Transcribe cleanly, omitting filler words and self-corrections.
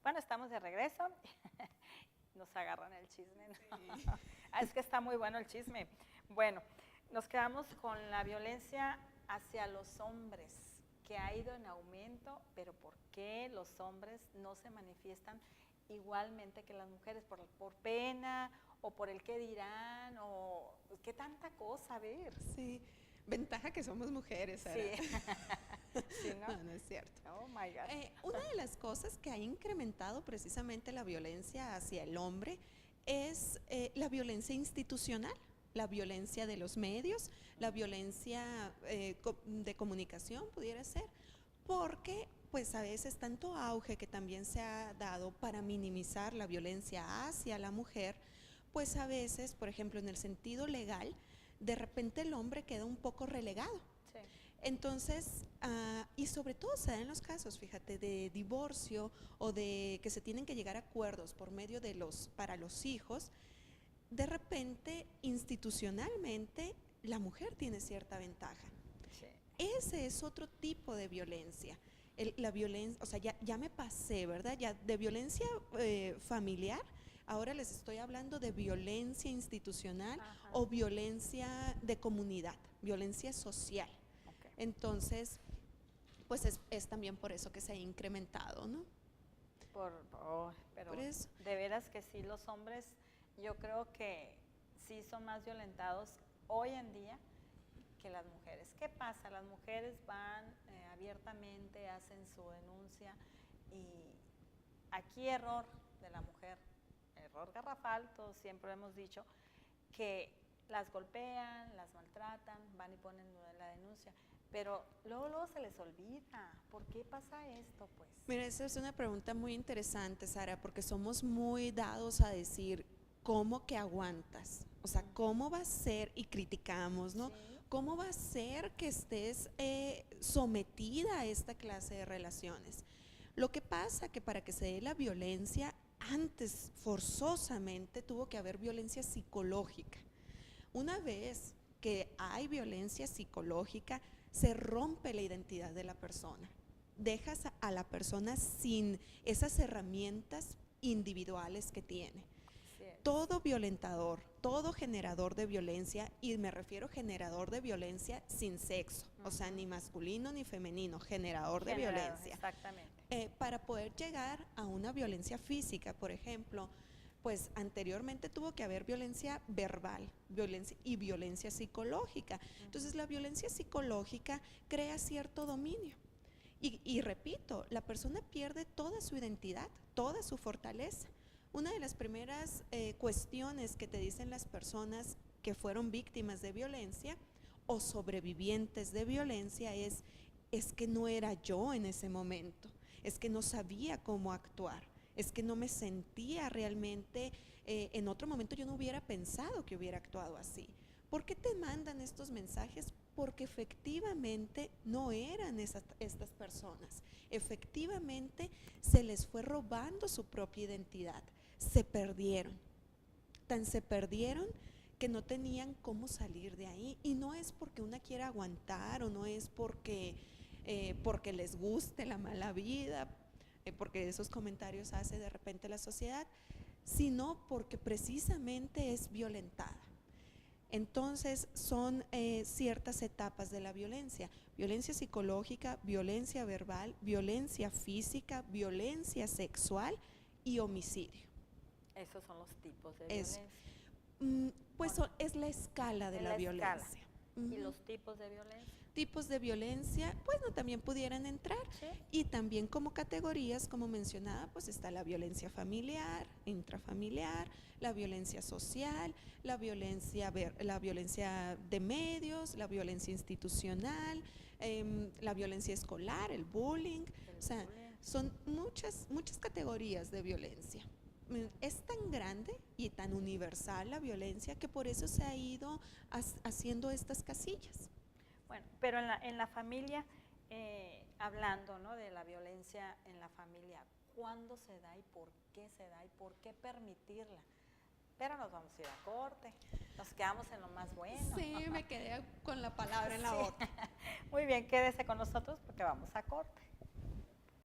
Bueno, estamos de regreso. Nos agarran el chisme, ¿no? Sí. Es que está muy bueno el chisme. Bueno, nos quedamos con la violencia hacia los hombres, que ha ido en aumento, pero ¿por qué los hombres no se manifiestan igualmente que las mujeres? ¿Por pena o por el qué dirán o qué tanta cosa? A ver. Sí, ventaja que somos mujeres, Sara. Sí. Sí, ¿no? No, no es cierto. Oh my God. Una de las cosas que ha incrementado precisamente la violencia hacia el hombre es la violencia institucional, la violencia de los medios, la violencia de comunicación, pudiera ser, porque pues a veces tanto auge que también se ha dado para minimizar la violencia hacia la mujer, pues a veces, por ejemplo, en el sentido legal, de repente el hombre queda un poco relegado. Sí. Entonces, y sobre todo se da en los casos, fíjate, de divorcio o de que se tienen que llegar a acuerdos por medio de para los hijos, de repente, institucionalmente, la mujer tiene cierta ventaja. Sí. Ese es otro tipo de violencia. La violencia, o sea, ya me pasé, ¿verdad? Ya de violencia familiar, ahora les estoy hablando de violencia institucional. Ajá. O violencia de comunidad, violencia social. Okay. Entonces, pues es también por eso que se ha incrementado, ¿no? Pero por eso. De veras que sí, los hombres, yo creo que sí son más violentados hoy en día que las mujeres. ¿Qué pasa? Las mujeres van abiertamente, hacen su denuncia y aquí error de la mujer, error garrafal, todos siempre hemos dicho, que las golpean, las maltratan, van y ponen la denuncia, pero luego se les olvida. ¿Por qué pasa esto, pues? Mira, esa es una pregunta muy interesante, Sara, porque somos muy dados a decir, ¿cómo que aguantas? O sea, ¿cómo va a ser? Y criticamos, ¿no? Sí. ¿Cómo va a ser que estés sometida a esta clase de relaciones? Lo que pasa que para que se dé la violencia, antes forzosamente tuvo que haber violencia psicológica. Una vez que hay violencia psicológica, se rompe la identidad de la persona. Dejas a la persona sin esas herramientas individuales que tiene. Sí. Todo violentador, todo generador de violencia, y me refiero generador de violencia sin sexo, o sea, ni masculino ni femenino, generador de violencia. Exactamente. Para poder llegar a una violencia física, por ejemplo, pues anteriormente tuvo que haber violencia verbal, violencia y violencia psicológica. Entonces la violencia psicológica crea cierto dominio. Y repito, la persona pierde toda su identidad, toda su fortaleza. Una de las primeras cuestiones que te dicen las personas que fueron víctimas de violencia o sobrevivientes de violencia es que no era yo en ese momento, es que no sabía cómo actuar, es que no me sentía realmente, en otro momento yo no hubiera pensado que hubiera actuado así. ¿Por qué te mandan estos mensajes? Porque efectivamente no eran estas personas, efectivamente se les fue robando su propia identidad, se perdieron, tan se perdieron que no tenían cómo salir de ahí, y no es porque una quiera aguantar o no es porque les guste la mala vida, porque esos comentarios hace de repente la sociedad, sino porque precisamente es violentada. Entonces son ciertas etapas de la violencia: violencia psicológica, violencia verbal, violencia física, violencia sexual y homicidio. Esos son los tipos de Eso. violencia. Pues es la escala de la violencia. ¿Y los tipos de violencia? Tipos de violencia, bueno, también pudieran entrar. Sí. Y también como categorías, como mencionaba, pues está la violencia familiar, intrafamiliar, la violencia social, la violencia de medios, la violencia institucional, la violencia escolar, el bullying. O sea, son muchas categorías de violencia. Es tan grande y tan universal la violencia que por eso se ha ido haciendo estas casillas. Bueno, pero en la familia, hablando, ¿no?, de la violencia en la familia, ¿cuándo se da y por qué se da y por qué permitirla? Pero nos vamos a ir a corte, nos quedamos en lo más bueno. Sí, me quedé con la palabra en la boca. Muy bien, quédese con nosotros porque vamos a corte.